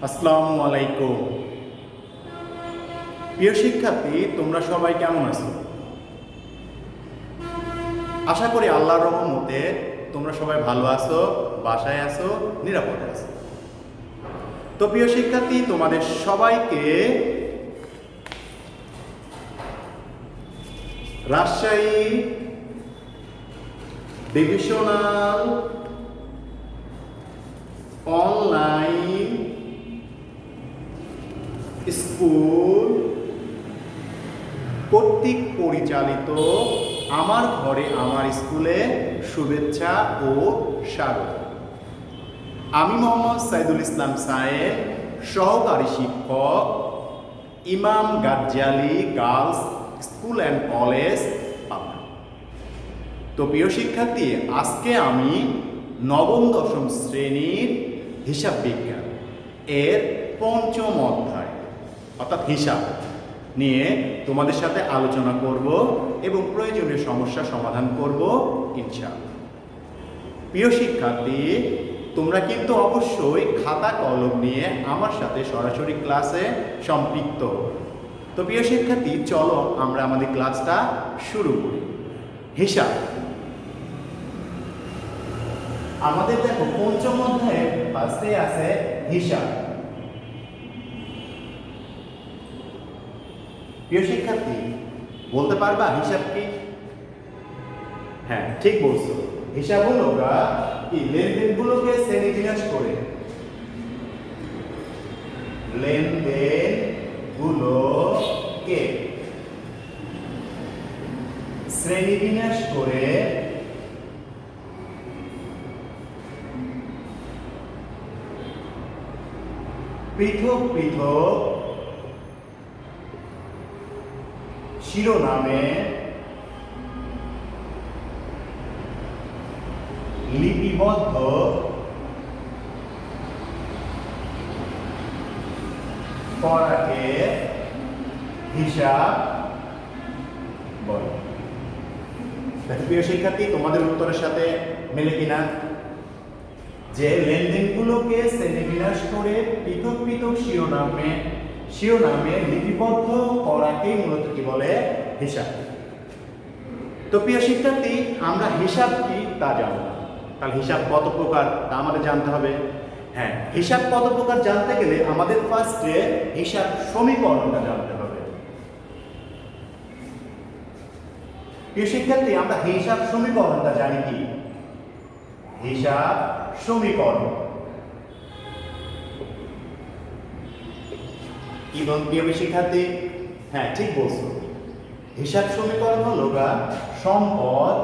আসসালামু আলাইকুম। প্রিয় শিক্ষার্থী, তোমরা সবাই কেমন আছো? আশা করি আল্লাহর রহমতে তোমরা সবাই ভালো আছো, বাসায় আছো, নিরাপদে আছো। তো প্রিয় শিক্ষার্থী, তোমাদের সবাইকে রাজশাহী ডিভিশনাল অনলাইন স্কুল কর্তৃক পরিচালিত আমার ঘরে আমার স্কুলে শুভেচ্ছা ও স্বাগত। আমি মোহাম্মদ সাইদুল ইসলাম সায়েদ, সহকারী শিক্ষক, ইমাম Ghazali girls school and college, Pabna. তো প্রিয় শিক্ষার্থী, আজকে আমি নবম দশম শ্রেণীর হিসাব বিজ্ঞান এর পঞ্চম অধ্যায় অর্থাৎ হিসাব নিয়ে তোমাদের সাথে আলোচনা করব এবং প্রয়োজনীয় সমস্যা সমাধান করব ইনশাআল্লাহ। প্রিয় শিক্ষার্থী, তোমরা কিন্তু অবশ্যই খাতা কলম নিয়ে আমার সাথে সরাসরি ক্লাসে সম্পৃক্ত। তো প্রিয় শিক্ষার্থী, চলো আমরা আমাদের ক্লাসটা শুরু করি। হিসাব আমাদের দেখো পঞ্চম অধ্যায়ে ফার্স্টে আছে হিসাব। প্রিয় শিক্ষার্থী, বলতে পারবা হিসাব কি? হ্যাঁ, ঠিক বলছো। হিসাব হলো কি লেনদেনগুলোকে শ্রেণীবিন্যাস করে, লেনদেনগুলোকে শ্রেণীবিন্যাস করে পৃথক পৃথক শিরোনামে লিপিবদ্ধ করাকে হিসাব বলে। প্রিয় শিক্ষার্থী, তোমাদের উত্তরের সাথে মেলে কিনা? যে লেনদেনগুলোকে শ্রেণীবিন্যাস করে পৃথক পৃথক শিরোনামে লিপিবদ্ধ করাকে মূলত কি বলে? হিসাব। তো প্রিয় শিক্ষার্থী, আমরা হিসাব কি তা জানব। তাহলে হিসাব কত প্রকার তা আমাদের জানতে হবে। হ্যাঁ, হিসাব কত প্রকার জানতে গেলে আমাদের ফার্স্টে হিসাব সমীকরণটা জানতে হবে। প্রিয় শিক্ষার্থী, আমরা হিসাব সমীকরণটা জানি কি? হিসাব সমীকরণ কি বলুন প্রিয় শিক্ষার্থী? হ্যাঁ, ঠিক বলছো। হিসাব সমীকরণ হলো সম্পদ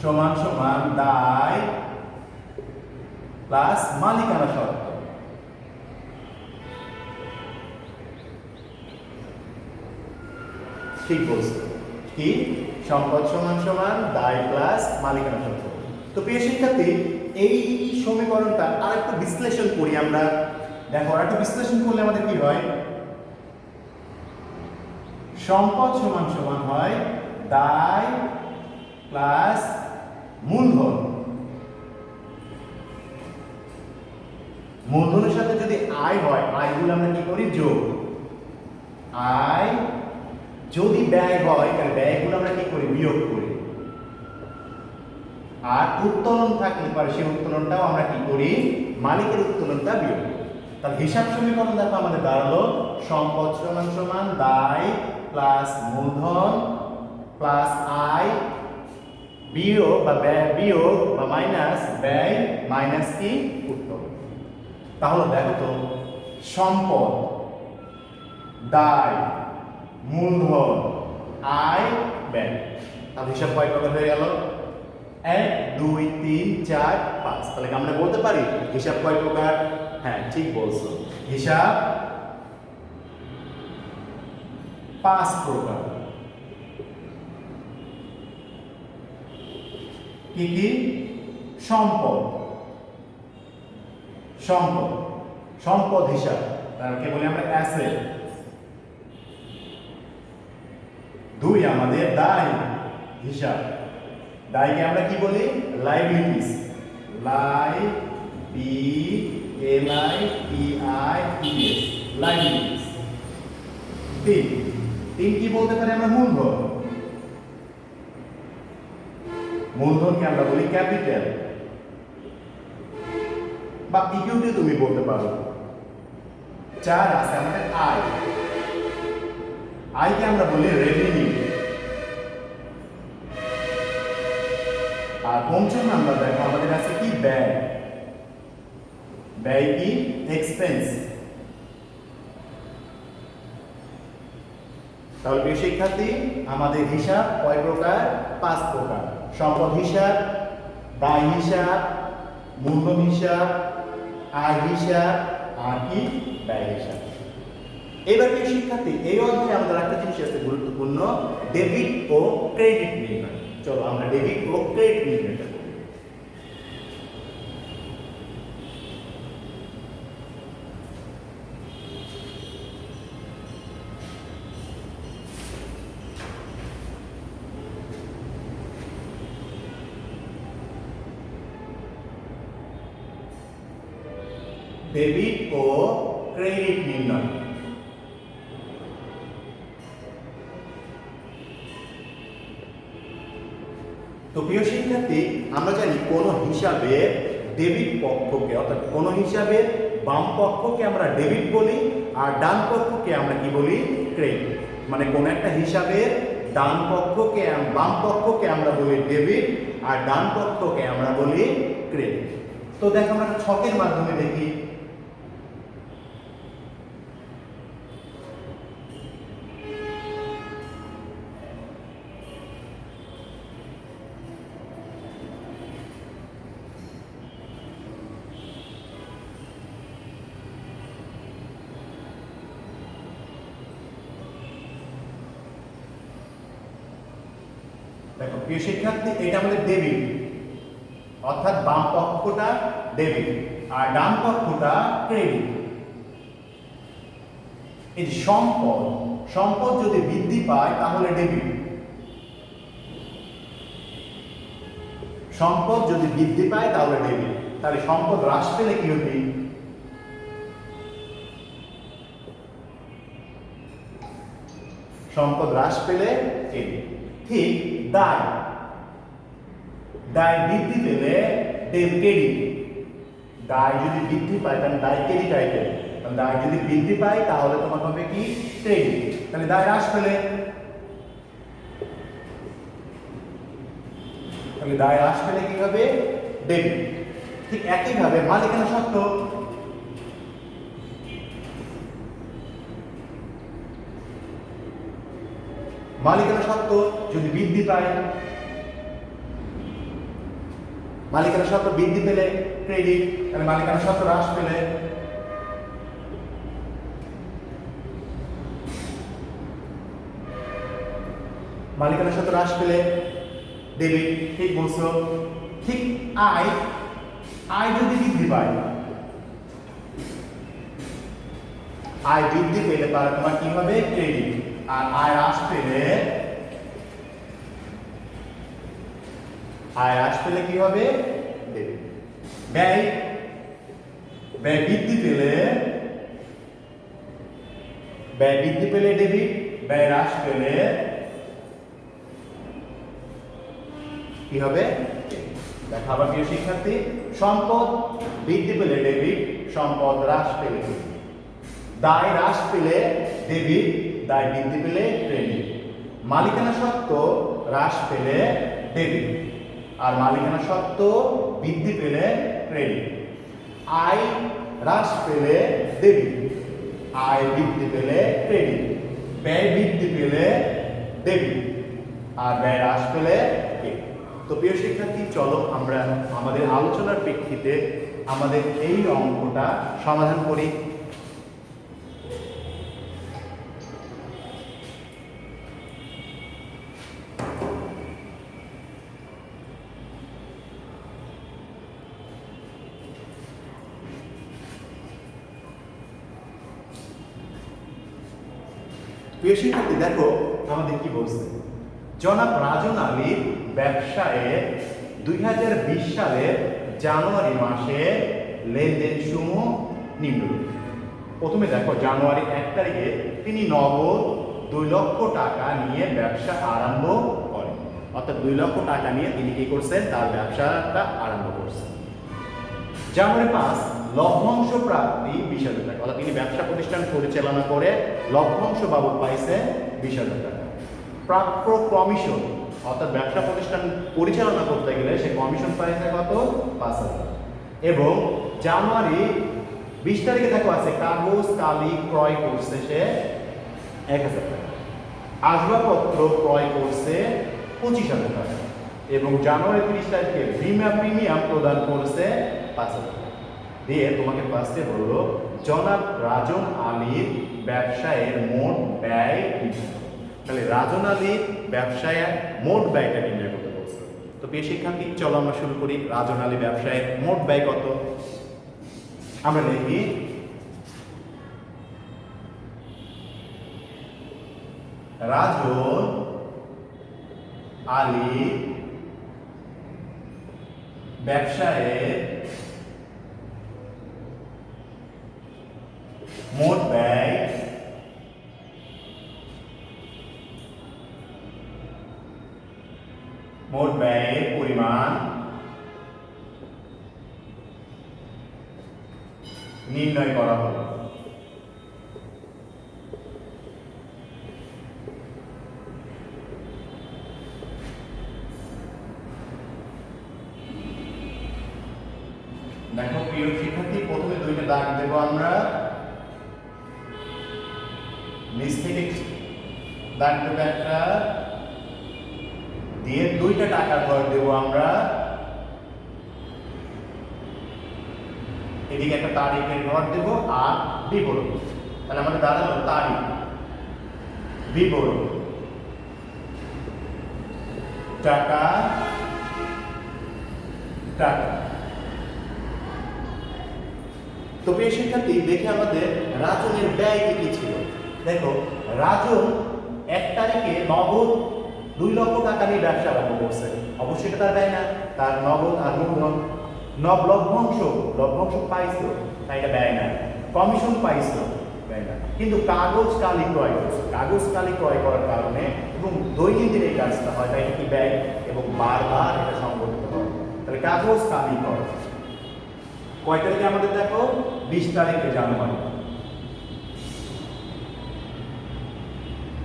সমান সমান দায় প্লাস মালিকানা শর্ত। ঠিক বলছো। কি সম্পদ সমান সমান দায় প্লাস মালিকানা শর্ত। তো প্রিয় শিক্ষার্থী, এই সমীকরণটা আর একটু বিশ্লেষণ করি আমরা। দেখো, আর একটু বিশ্লেষণ করলে আমাদের কি হয়? সম্পদ সমান সমান হয় দায় প্লাস মূলধন। মূলধনের সাথে যদি আয় হয়, আয়গুলো আমরা কি করি? যোগ। আয় যদি ব্যয় হয়, তাহলে ব্যয়গুলো আমরা কি করি? বিয়োগ করি। আর উত্তোলন থাকলে পারে সেই উত্তোলনটাও আমরা কি করি? মালিকের উত্তোলনটা বিয়োগ করি। তাহলে হিসাব সমীকরণ দেখো আমাদের দাঁড়ালো সম্পদ সমান সমান দায় প্লাস মূলধন প্লাস আয় বিয়োগ বা ব্যয় বিয়োগ বা মাইনাস ব্যয় মাইনাস কি? উত্তোলন। তাহলে দেখো তো, সম্পদ, দায়, মূলধন, আয়, ব্যয়। তাহলে হিসাব কয় প্রকার হয়ে গেল? 1 2 3 4 5। তাহলে আমরা বলতে পারি হিসাব কয় প্রকার? হ্যাঁ, ঠিক বলছো। হিসাব 5 প্রকার। কি কি? সম্পদ, সম্পদ সম্পদ হিসাব, তারকে বলি আমরা অ্যাসেট। 2 আমাদের দায় হিসাব, দায়কে আমরা কি বলি? Liabilities. Liabilities P L I T I E S, liabilities. তিন, তিন কি বলতে পারি আমরা? মূলধন। মূলধনকে আমরা বলি ক্যাপিটাল বা ইকুইটি তুমি বলতে পারো। চার আছে আমাদের আয়, আয়কে আমরা বলি রেভিনিউ। আর পঞ্চম নাম্বার দেখো আমাদের আছে কি? ব্যয়। ব্যয় কি? এক্সপেন্স। তাহলে প্রিয় শিক্ষার্থী, আমাদের হিসাব কয় প্রকার? 5 প্রকার। সম্পদ হিসাব, দায় হিসাব, মূলধন হিসাব, আয় হিসাব, আর কি? ব্যয় হিসাব। এবার প্রিয় শিক্ষার্থী, এই অধ্যায়ে আমাদের একটা জিনিস আছে গুরুত্বপূর্ণ, ডেবিট ও ক্রেডিট নির্ণয়। চলো আমরা ডেবিট ও ক্রেডিট নির্ণয়টা করি। ডেবিট ও ক্রেডিট নির্ণয়। তো প্রিয় শিক্ষার্থী, আমরা জানি কোন হিসাবে ডেবিট পক্ষকে, অর্থাৎ কোন হিসাবে বাম পক্ষকে আমরা ডেবিট বলি আর ডান পক্ষকে আমরা কি বলি? ক্রেডিট। মানে কোন একটা হিসাবে ডান পক্ষকে, বাম পক্ষকে আমরা বলি ডেবিট আর ডান পক্ষকে আমরা বলি ক্রেডিট। তো দেখো আমরা ছকের মাধ্যমে দেখি। দেখো প্রিয় শিক্ষার্থী, এটা আমাদের ডেবিট, অর্থাৎ বাম পক্ষটা ডেবিট আর ডান পক্ষটা ক্রেডিট। এই যে সম্পদ, সম্পদ যদি বৃদ্ধি পায় তাহলে ডেবিট। সম্পদ যদি বৃদ্ধি পায় তাহলে ডেবিট। তাহলে সম্পদ হ্রাস পেলে কি হবে? সম্পদ হ্রাস পেলে ক্রেডিট। ঠিক দায়, দায় বৃদ্ধি পেলে ক্রেডিট। দায় যদি বৃদ্ধি পায় তাহলে দায় ক্রেডিট আইটেম। দায় যদি বৃদ্ধি পায় তাহলে তোমার হবে কি? ক্রেডিট। তাহলে দায় হ্রাস পেলে, তাহলে দায় হ্রাস পেলে কি হবে? ডেবিট। ঠিক একইভাবে মালিকানা সত্ত্ব, মালিকানা সত্ত্ব যদি বৃদ্ধি পায়, মালিকানা সত্ত্ব বৃদ্ধি পেলে ক্রেডিট, তাহলে মালিকানা সত্ত্ব হ্রাস পেলে মালিকানা সত্ত্ব হ্রাস পেলে ডেবিট। ঠিক বলছো। ঠিক আয়, আয় যদি বৃদ্ধি পায়, আয় বৃদ্ধি পেলে তাহলে তোমার কি হবে? ক্রেডিট। আর আয় হ্রাস পেলে, আয় হ্রাস পেলে কি হবে? ডেবিট। ব্যয়, ব্যয় বৃদ্ধি পেলে, ব্যয় বৃদ্ধি পেলে ডেবিট, ব্যয় হ্রাস পেলে কি হবে? দেখো আবার প্রিয় শিক্ষার্থী, সম্পদ বৃদ্ধি পেলে ডেবিট, সম্পদ হ্রাস পেলে, দায় হ্রাস পেলে ডেবিট, দায় বৃদ্ধি পেলে ক্রেডিট, মালিকানা সত্ত্ব হ্রাস পেলে ডেবিট আর মালিকানা সত্ত্ব বৃদ্ধি পেলে ক্রেডিট, আয় হ্রাস পেলে ডেবিট, আয় বৃদ্ধি পেলে ক্রেডিট, ব্যয় বৃদ্ধি পেলে ডেবিট আর ব্যয় হ্রাস পেলে ক্রেডিট। তো প্রিয় শিক্ষার্থী, চলো আমরা আমাদের আলোচনার প্রেক্ষিতে আমাদের এই অঙ্কটা সমাধান করি। প্রিয় শিক্ষার্থী, দেখো আমাদের কি বলছে। জনাব রাজন আলীর ব্যবসায়ে 2020 সালের জানুয়ারি মাসে লেনদেন সমূহ নিম্নরূপ। প্রথমে দেখো, জানুয়ারি 1 তারিখে তিনি নগদ 2 লক্ষ টাকা নিয়ে ব্যবসা আরম্ভ করেন। অর্থাৎ 2 লক্ষ টাকা নিয়ে তিনি কি করছেন, তার ব্যবসাটা আরম্ভ করছেন। জানুয়ারি 5 লভ্যাংশ প্রাপ্তি 20,000 টাকা, অর্থাৎ তিনি ব্যবসা প্রতিষ্ঠান পরিচালনা করে লভ্যাংশ বাবদ পাইছে 20,000 টাকা। প্রাপ্য কমিশন, অর্থাৎ ব্যবসা প্রতিষ্ঠান পরিচালনা করতে গেলে সে কমিশন পাইছে কত, 5,000। এবং জানুয়ারি 20 তারিখে দেখো আছে কাগজ কালি ক্রয় করছে সে 1,000 টাকা, আসবাবপত্র ক্রয় করছে 25,000 টাকা, এবং জানুয়ারি 30 তারিখে বীমা প্রিমিয়াম প্রদান করছে 5,000 টাকা। দিয়ে তোমাকে ফার্স্টে বললো জনাব রাজন আলীর ব্যবসায়ের মোট ব্যয় কি। তাহলে রাজন আলীর ব্যবসায় মোট ব্যয়টা নির্ণয় করতে বলছে। তো প্রিয় শিক্ষার্থী, চলো আমরা শুরু করি। রাজন আলী ব্যবসায়ের মোট ব্যয় কত, আমরা লিখি রাজন আলী ব্যবসায়ের মোট ব্যয় ব্যয়ের পরিমাণ নির্ণয় করা হলো। দেখো প্রিয় শিক্ষার্থী, প্রথমে দুইটা দাগ দেব আমরা, নিচ থেকে দাগ দেব একটা, দিয়ে দুইটা টাকা ঘর দেব আমরা, এদিকে একটা তারিখের ঘর দেব আর বিবরণ। তাহলে আমাদের দাঁড়ালো তারিখ, বিবরণ, টাকা, টাকা। তো প্রিয় শিক্ষার্থী, দেখে আমাদের রাজনের ব্যয় কি ছিল। দেখো, রাজন 1 তারিখে নগদ 2 লক্ষ টাকা নিয়ে ব্যবসা আরম্ভ করছে। অবশ্যই এটা তার ব্যয় না, তার নগদ আর মূলধন। লভ্যাংশ পাইছো, তাই এটা ব্যয় না। কমিশন পাইছো, ব্যয় না। কিন্তু কাগজ কালি ক্রয় করছে, কাগজ কালি ক্রয় করার কারণে এবং দৈনন্দিন এই কাজটা হয়, তাই এটা কি ব্যয়, এবং বারবার এটা সংগঠিত হয়। তাহলে কাগজ কালি ক্রয় কয় তারিখে আমাদের দেখো, 20 তারিখে জানুয়ারি।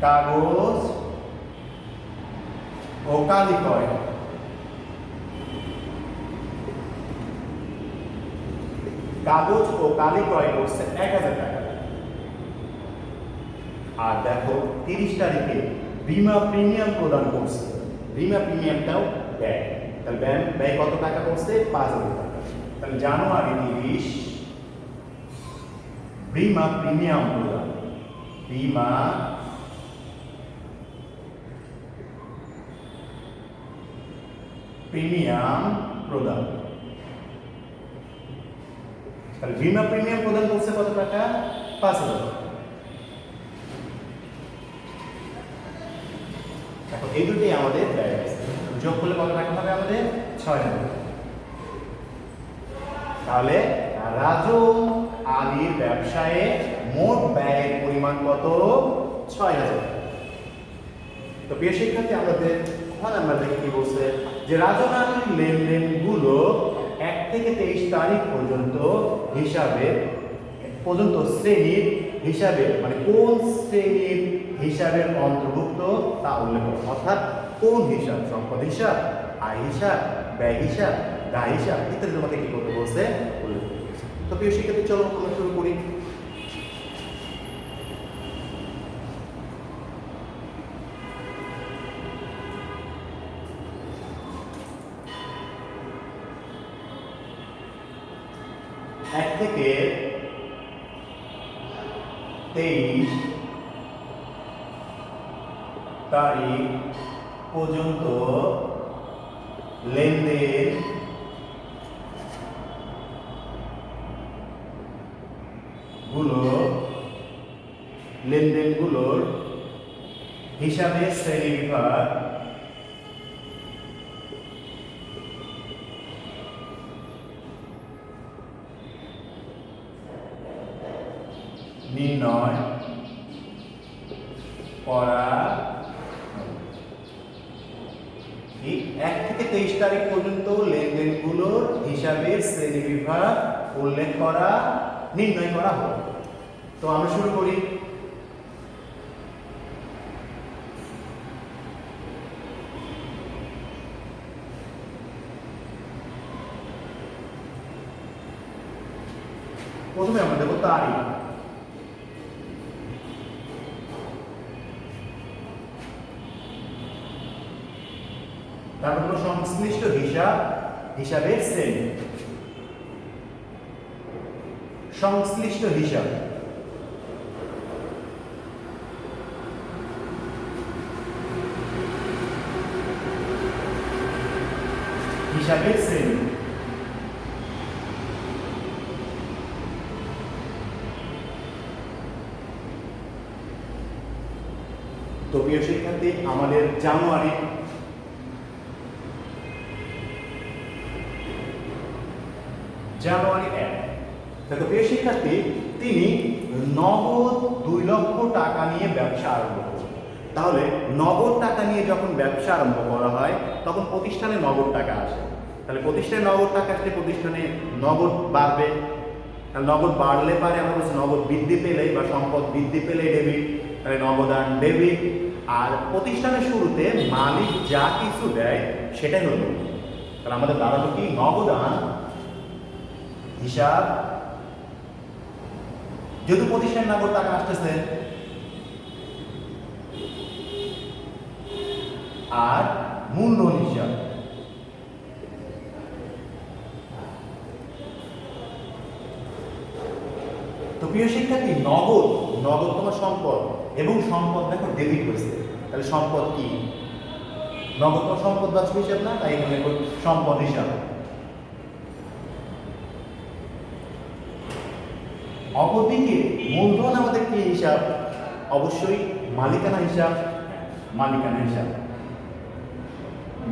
কাগজ ও কালি ক্রয়, কাগজ ও কালি ক্রয় করছে 1,000 টাকা। আর দেখো 30 তারিখে বীমা প্রিমিয়াম প্রদান করছে, বীমা প্রিমিয়ামটাও ব্যয়। তাহলে ব্যয় কত টাকা করছে, 5,000 টাকা। তাহলে জানুয়ারি 30 বীমা প্রিমিয়াম প্রদান, বীমা প্রিমিয়াম প্রদান। তাহলে বীমা প্রিমিয়াম প্রদান করছে কত টাকা, 5,000 টাকা। এখন এই দুটোই আমাদের ব্যয় আছে, যোগ করলে কত টাকা হবে আমাদের, 6,000 টাকা। তাহলে রাজন আলীর ব্যবসায়ে মোট ব্যয়ের পরিমাণ কত, 6,000 টাকা। তো প্রিয় শিক্ষার্থী, আমরা দেখি কি বলছে, যে রাজন আলীর লেনদেনগুলো 1 থেকে 23 তারিখ পর্যন্ত শ্রেণীর হিসাবে, মানে কোন শ্রেণীর হিসাবের অন্তর্ভুক্ত তা উল্লেখ করে। অর্থাৎ কোন হিসাব, সম্পদ হিসাব, আয় হিসাব, ব্যয় হিসাব, দায় হিসাব ইত্যাদি তোমাকে কি করতে বলছে, উল্লেখ করতে বলছে। তো প্রিয় শিক্ষার্থী, চলো আমরা শুরু করি। এক থেকে 23 তারিখ পর্যন্ত লেনদেনগুলোর হিসাবে শ্রেণীবিভাগ নির্ণয় করা। এই 1 থেকে 23 তারিখ পর্যন্ত লেনদেনগুলোর হিসাবের শ্রেণীবিভাগ উল্লেখ করা, নির্ণয় করা হবে। তো আমরা শুরু করি। প্রথমে আমরা দেখব তারিখ। তারপর সংশ্লিষ্ট হিসাবের শ্রেণী। সংশ্লিষ্ট হিসাব হিসাবের শ্রেণী। তো প্রিয় শিক্ষার্থী, আমাদের জানুয়ারি জানুয়ারি 1। দেখো প্রিয় শিক্ষার্থী, তিনি নগদ 2 লক্ষ টাকা নিয়ে ব্যবসা আরম্ভ করলেন। তাহলে নগদ টাকা নিয়ে যখন ব্যবসা আরম্ভ করা হয় তখন প্রতিষ্ঠানে নগদ টাকা আসে। তাহলে প্রতিষ্ঠানে নগদ টাকা আসলে প্রতিষ্ঠানে নগদ বাড়বে। তাহলে নগদ বাড়লে পারে আমরা বলছি নগদ বৃদ্ধি পেলে বা সম্পদ বৃদ্ধি পেলে ডেবিট, তাহলে নগদান ডেবিট। আর প্রতিষ্ঠানের শুরুতে মালিক যা কিছু দেয় সেটাই হলো। তাহলে আমাদের দাঁড়ালো কি নগদান হিসাব, যেহেতু প্রতিষ্ঠানের নগদ টাকা আসতেছে, আর মূলধন হিসাব। তো প্রিয় শিক্ষার্থী, নগদ তোমার সম্পদ, এবং সম্পদ দেখো ডেবিট হয়েছে। তাহলে সম্পদ কি? নগদ তোমার সম্পদ বাঁচবে হিসাব না, তাই এখানে সম্পদ হিসাব। অপরদিকে মূলধন আমাদের কি হিসাব? অবশ্যই মালিকানা হিসাব। মালিকানা হিসাব,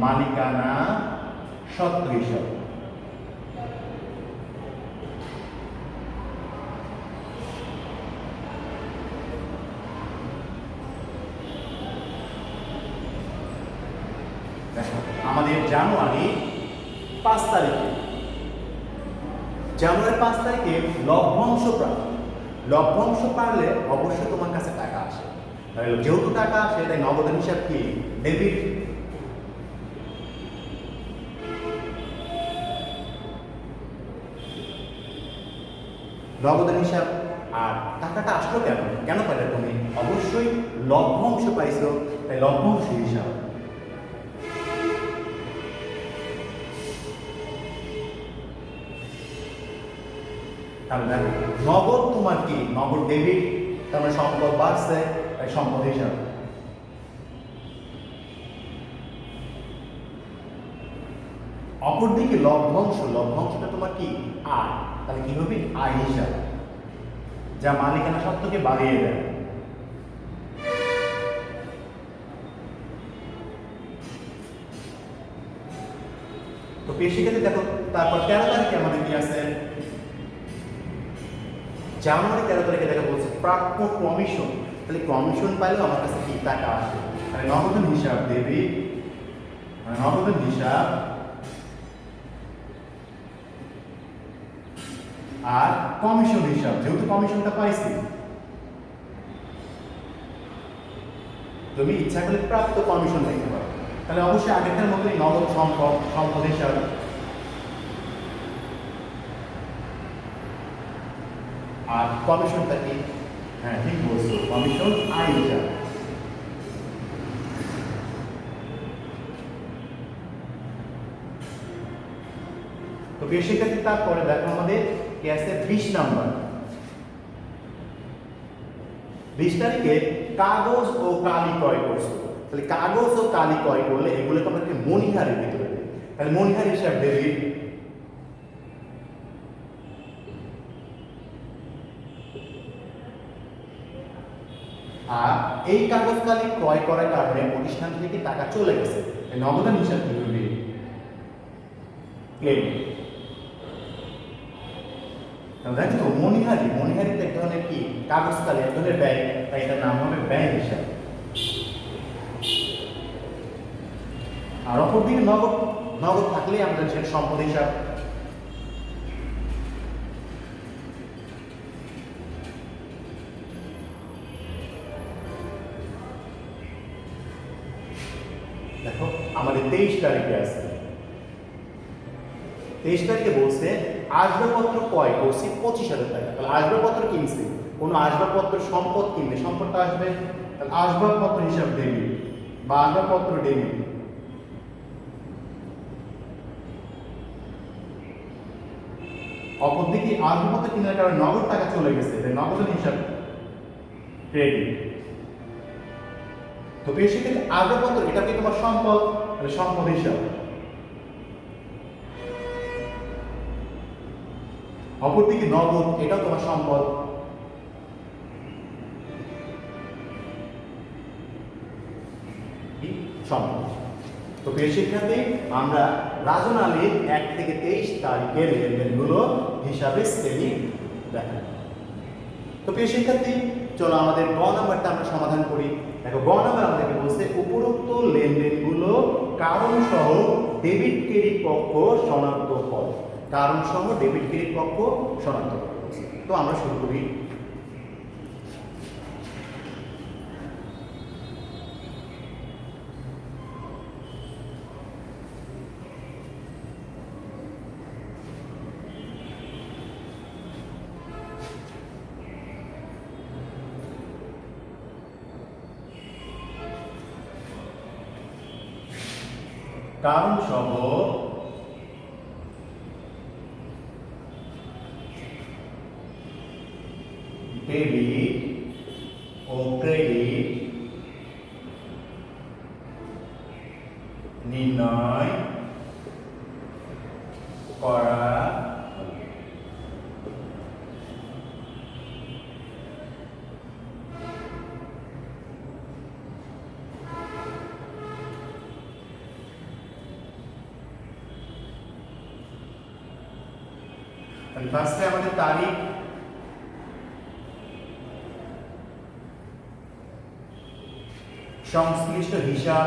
মালিকানা সত্ত্ব হিসাব। আমাদের জানুয়ারি 5 তারিখে, জানুয়ারি 5 তারিখে লভ্যাংশ প্রাপ্তি। লভ্যাংশ পারলে অবশ্যই তোমার কাছে টাকা আসে। যেহেতু টাকা আসে তাই নগদান হিসাব কি? ডেবিট। নগদান হিসাব। আর টাকাটা আসলো কেন পাইলে তুমি? অবশ্যই লভ্যাংশ পাইছো, তাই লভ্যাংশ হিসাব। তাহলে দেখো নগদ তোমার কি? নগদ ডেবিট, তার সম্পদ বাড়ছে, তাই সম্পদ হিসাব। অপরদিকে লভ্যাংশটা তোমার কি? আয়। তাহলে কি হবে? আয় হিসাব, যা মালিকানা সত্ত্বকে বাড়িয়ে দেয়। তো পেশিকাতে দেখো, তারপর 13 তারিখে আমাদের কি আছে? জানুয়ারি 13 তারিখে দেখা বলছে প্রাপ্য কমিশন। তাহলে কমিশন পাইলেও আমার কাছে কি টাকা আসে? তাহলে নগদান হিসাব ডেবিট, নগদান হিসাব। আর কমিশন হিসাব, যেহেতু কমিশনটা পাইছি, তুমি ইচ্ছা করলে প্রাপ্ত কমিশন দেখতে পারো। তাহলে অবশ্যই আগেরটার মতোই নগদ সম্পদ হিসাব। আর কমিশনটা কি? হ্যাঁ ঠিক বলছো, কমিশন আয় হিসাব। তো বেশিক্ষেত্রে তারপরে দেখো আমাদের কি আছে? 20 নাম্বার। 20 তারিখে কাগজ ও কালি ক্রয় করছো। তাহলে কাগজ ও কালি ক্রয় করলে এগুলোকে আমরা মণিহারের ভিতরে দিই। তাহলে মণিহার হিসাব ডেবিট। আর এই কাগজ কালি ক্রয় করার কারণে প্রতিষ্ঠান থেকে টাকা চলে গেছে, নগদান হিসাব কি হবে? ক্লেম। দেখো তো মণিহারি, মণিহারিতে এক ধরনের কি কাগজ কালি, এক ধরনের ব্যয়, তাই এটার নাম হবে ব্যয় হিসাব। আর অপরদিকে নগদ, নগদ থাকলে আমাদের সেটা সম্পদ হিসাব। দেখো আমাদের 23 তারিখে আছে, 23 তারিখে বলছে আসবাবপত্র ক্রয় করছি 25,000 টাকা। তাহলে আসবাবপত্র কিনছি, কোনো আসবাবপত্র সম্পদ কিনলে সম্পদটা আসবে, তাহলে আসবাবপত্র হিসাব ডেবিট বা আসবাবপত্র ডেবিট। অপরদিকে আসবাবপত্র কেনার কারণে নগদ টাকা চলে গেছে, তাই নগদের হিসাব ক্রেডিট। তো বেশি থেকে আসবাবপত্র এটা কি তোমার সম্পদ, তাহলে সম্পদ হিসাব। অপরদিকে নগদ এটাও তোমার সম্পদ। সম্পদ। তো প্রিয় শিক্ষার্থী, আমরা রাজন আলীর 1 থেকে 23 তারিখের লেনদেনগুলো হিসাবে শ্রেণী দেখা। তো প্রিয় শিক্ষার্থী, চলো আমাদের গ নাম্বারটা আমরা সমাধান করি। দেখো গ নাম্বার আমাদেরকে বলছে উপরোক্ত লেনদেনগুলো কারণ সহ ডেবিট ক্রেডিট পক্ষ শনাক্ত করে। কারণ সহ ডেবিট ক্রেডিট পক্ষ শনাক্ত করে। তো আমরা শুরু করি। কারণ সহ ডেবিট ও ক্রেডিট নির্ণয় করা ফার্স্টে আমাদের তারিখ, সংশ্লিষ্ট হিসাব,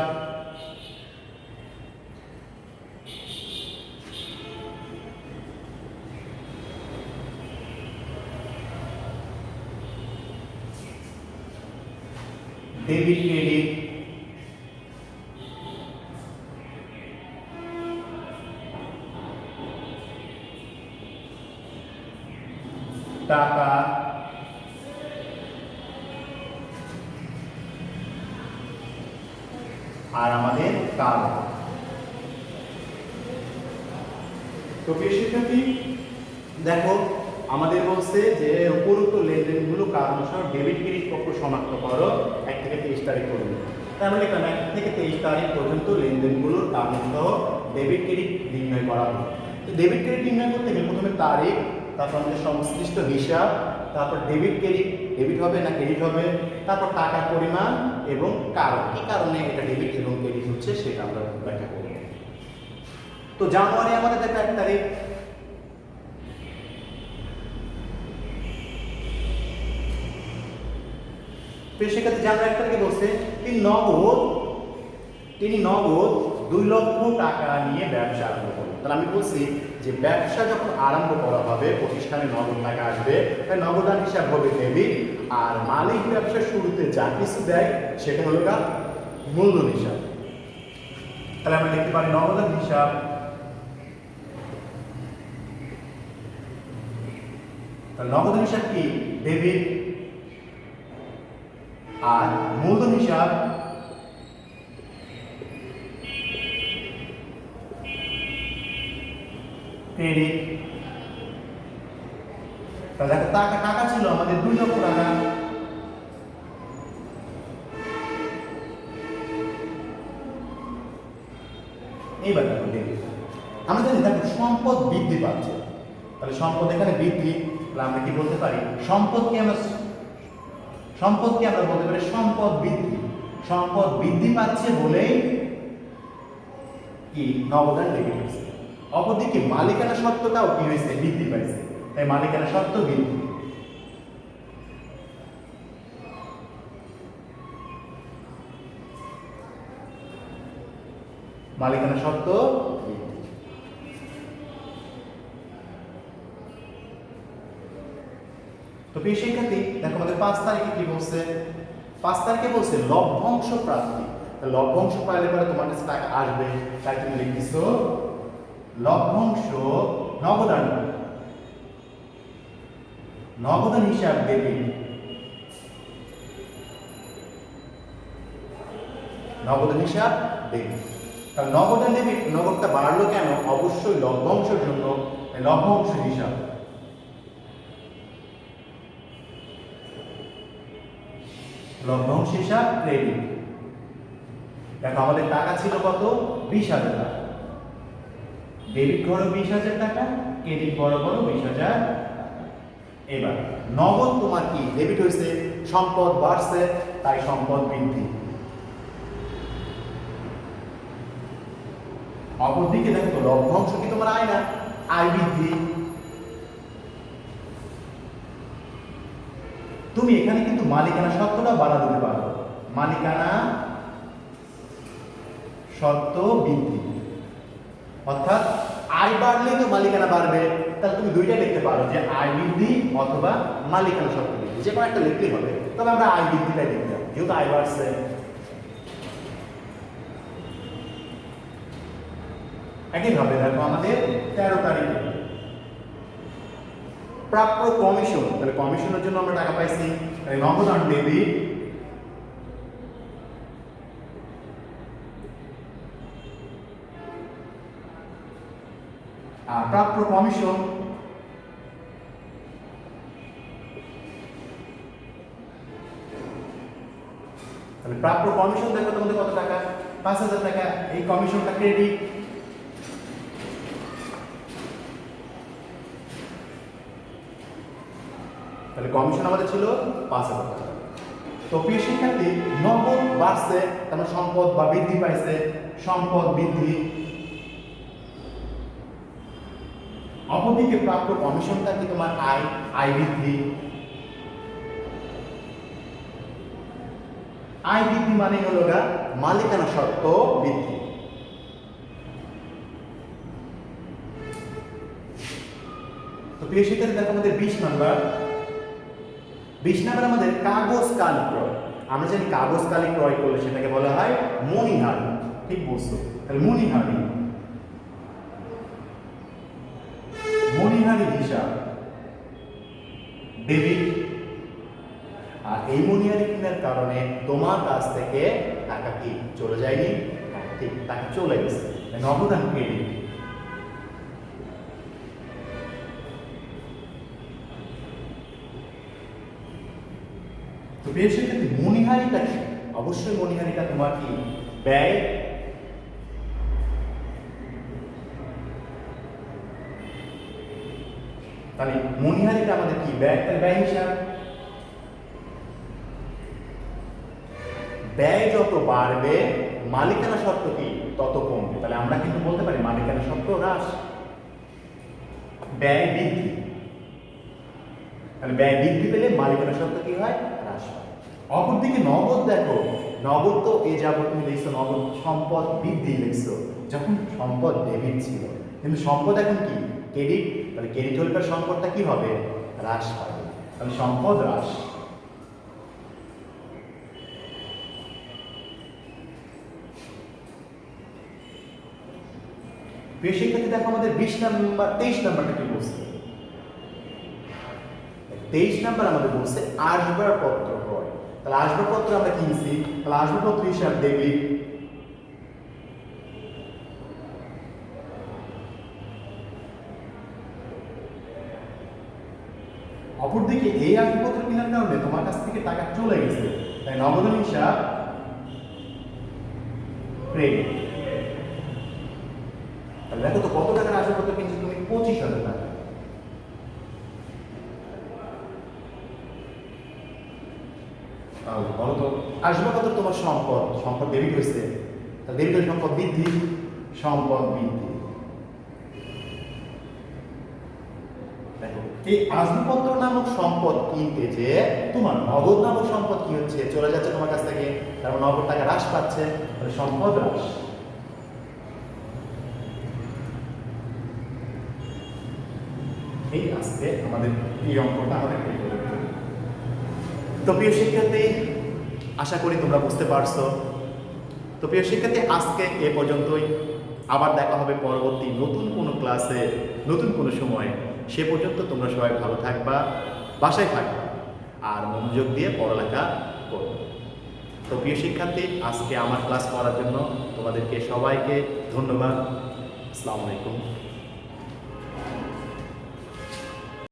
ডেবিট ক্রেডিট, টাকা, আর আমাদের কাজ। তো প্রিয় শিক্ষার্থী, দেখো আমাদের বলছে যে উপরোক্ত লেনদেনগুলো কারণ সহ ডেবিট ক্রেডিট পক্ষ শনাক্ত করো 1 থেকে 23 তারিখ পর্যন্ত। তার মানে লিখলাম 1 থেকে 23 তারিখ পর্যন্ত লেনদেনগুলোর কারণ সহ ডেবিট ক্রেডিট নির্ণয় করা হবে। তো ডেবিট ক্রেডিট নির্ণয় করতে গেলে প্রথমে তারিখ, তারপর আমাদের সংশ্লিষ্ট হিসাব, তারপর ডেবিট ক্রেডিট, ডেবিট হবে না ক্রেডিট হবে, তারপর টাকার পরিমাণ এবং কারণ, কি কারণে এটা ডেবিট এবং ক্রেডিট হচ্ছে সেটা আমরা ব্যাখ্যা করব। তো জানুয়ারি আমাদের দেখো 1 তারিখ, সেক্ষেত্রে জানুয়ারি 1 তারিখে বলছে তিনি নগদ 2 লক্ষ টাকা নিয়ে ব্যবসা আরম্ভ করবেন। তাহলে আমি বলছি যে ব্যবসা যখন আরম্ভ করা হবে প্রতিষ্ঠানে নগদ টাকা আসবে, তাই নগদান হিসাব হবে ডেবিট, আর মালিক ব্যবসার শুরুতে যা কিছু দেয় সেটা হলো মূলধন হিসাব। তাহলে আমরা লিখতে পারি নগদান হিসাব, নগদান হিসাব কি ডেবিট, আর মূলধন হিসাব ক্রেডিট। তাহলে টাকা ছিল আমাদের 2 লক্ষ টাকা, এইবার দেখো ডেবিট। আমরা জানি দেখো সম্পদ বৃদ্ধি পাচ্ছে, তাহলে সম্পদ এখানে বৃদ্ধি, তাহলে আমরা কি বলতে পারি সম্পদকে আমরা বলতে পারি সম্পদ বৃদ্ধি। সম্পদ বৃদ্ধি পাচ্ছে বলেই কি নগদান ডেবিট হয়েছে। অপরদিকে মালিকানা সত্ত্বটাও কি হয়েছে বৃদ্ধি পাইছে, তাই মালিকানা সত্ত্ব বৃদ্ধি। মালিকানা সত্ত্ব বৃদ্ধি। তো প্রিয় শিক্ষার্থী দেখো আমাদের 5 তারিখে কি বলছে? 5 তারিখে বলছে লভ্যাংশ প্রাপ্তি। লভ্যাংশ পাইলে পরে তোমার কাছে টাকা আসবে, তাই তুমি লিখছো লভ্যাংশ নগদান, নগদান হিসাব ডেবিট, নগদান হিসাব ডেবিট। কারণ নগদান ডেবিট, নগদটা বাড়লো কেন? অবশ্যই লভ্যাংশের জন্য, লভ্যাংশ হিসাব। লভ্যাংশ হিসাব ক্রেডিট। দেখো আমাদের টাকা ছিল কত? 20,000 টাকা। ডেবিট করো 20,000 টাকা, ক্রেডিট বরাবর 20,000। এবার নগদ তোমার কি ডেবিট হয়েছে, সম্পদ বাড়ছে, তাই সম্পদ বৃদ্ধি। অপরদিকে দেখো তো লভ্যাংশ কি তোমার আয় না? আয় বৃদ্ধি। তুমি এখানে কিন্তু মালিকানা সত্ত্বটা বাড়া দিতে পারো, মালিকানা সত্ত্ব বৃদ্ধি। অর্থাৎ আয় বাড়লে তো মালিকানা বাড়বে, তাহলে তুমি দুইটাই লিখতে পারো, যে আয় বৃদ্ধি অথবা মালিকানা সত্ত্ব বৃদ্ধি, যে কোনো একটা লিখতেই হবে। তবে আমরা আয় বৃদ্ধিটাই লিখতাম, যেহেতু আয় বাড়ছে। একইভাবে দেখো আমাদের 13 তারিখে প্রাপ্য কমিশন, তাহলে কমিশনের জন্য আমরা টাকা পাইছি, নগদান ডেবিট, আর প্রাপ্য কমিশন তাহলে প্রাপ্য কমিশন দেখো তোমাদের কত টাকা? 5,000 টাকা। এই কমিশনটা ক্রেডিট। তাহলে কমিশন আমাদের ছিল 5,000 টাকা। তো প্রিয় শিক্ষার্থী, নগদ বাড়ছে, তার সম্পদ বা বৃদ্ধি পাইছে, সম্পদ বৃদ্ধি। অপরদিকে প্রাপ্য কমিশনটা কি তোমার আয়, আয় বৃদ্ধি। আয় বৃদ্ধি মানে হলো গা মালিকানা সত্ত্ব বৃদ্ধি। তো প্রিয় শিক্ষার্থী দেখো আমাদের 20 নাম্বার, 20 নাম্বার আমাদের কাগজ কালি ক্রয়। আমরা জানি কাগজ কালি ক্রয় করলে সেটাকে বলা হয় মণিহারি। ঠিক বলছো? তাহলে মণিহারি, মণিহারি হিসাব ডেবিট। আর এই মণিহারি কেনার কারণে তোমার কাছ থেকে টাকা কি চলে যায়নি? ঠিক, টাকা চলে গেছে, নগদান ক্রেডিট। তো বেশ ক্ষেত্রে মণিহারিটা কি? অবশ্যই মণিহারিটা তোমার কি ব্যয়। তাহলে মণিহারিটা আমাদের কি ব্যয়, তাহলে ব্যয় হিসাব। ব্যয় যত বাড়বে মালিকানা সত্ত্ব কি তত কমবে। তাহলে আমরা কিন্তু বলতে পারি মালিকানা সত্ত্ব হ্রাস, ব্যয় বৃদ্ধি। তাহলে ব্যয় বৃদ্ধি পেলে মালিকানা সত্ত্ব কি হয়? হ্রাস হয়। অপরদিকে নগদ দেখো, নগদ তো এ যাবত তুমি লিখছো নগদ সম্পদ বৃদ্ধি লিখছো, যখন সম্পদ ডেবিট ছিল, কিন্তু সম্পদ এখন কি ক্রেডিট। তাহলে ক্রেডিট হলে তার সম্পদটা কি হবে? হ্রাস পাবে। তাহলে সম্পদ হ্রাস। প্রিয় শিক্ষার্থী দেখো আমাদের 20 নাম্বার 23 নাম্বারটা কি বলছে? 23 নাম্বার আমাদের বলছে আসবাবপত্র ক্রয়। তাহলে আসবাবপত্র আমরা কিনছি, তাহলে আসবাবপত্র হিসাব ডেবিট। অপরদিকে এই আসবাবপত্র কেনার কারণে তোমার কাছ থেকে টাকা চলে গেছে, তাই নগদান হিসাব ক্রেডিট। তাহলে দেখো তো কত টাকার আসবাবপত্র কিনছো তুমি? 25,000 টাকা। বলো তো আসবাবপত্র তোমার সম্পদ, সম্পদ ডেবিট হয়েছে, তাহলে ডেবিট হলে সম্পদ বৃদ্ধি, সম্পদ বৃদ্ধি। দেখো এই আসবাবপত্র নামক সম্পদ কিনতে যে তোমার নগদ নামক সম্পদ কি হচ্ছে, চলে যাচ্ছে তোমার কাছ থেকে, তারপর নগদ টাকা হ্রাস পাচ্ছে, তাহলে সম্পদ হ্রাস। এই আজকে আমাদের এই অঙ্কটা আমাদের বের করতে হবে। তো প্রিয় শিক্ষার্থী, আশা করি তোমরা বুঝতে পারছো। তো প্রিয় শিক্ষার্থী, আজকে এ পর্যন্তই। আবার দেখা হবে পরবর্তী নতুন কোনো ক্লাসে, নতুন কোনো সময়। সে পর্যন্ত তোমরা সবাই ভালো থাকবা, বাসায় থাকবা, আর মনোযোগ দিয়ে পড়ালেখা করবে। তো প্রিয় শিক্ষার্থী, আজকে আমার ক্লাস করার জন্য তোমাদেরকে সবাইকে ধন্যবাদ। আসসালামু আলাইকুম।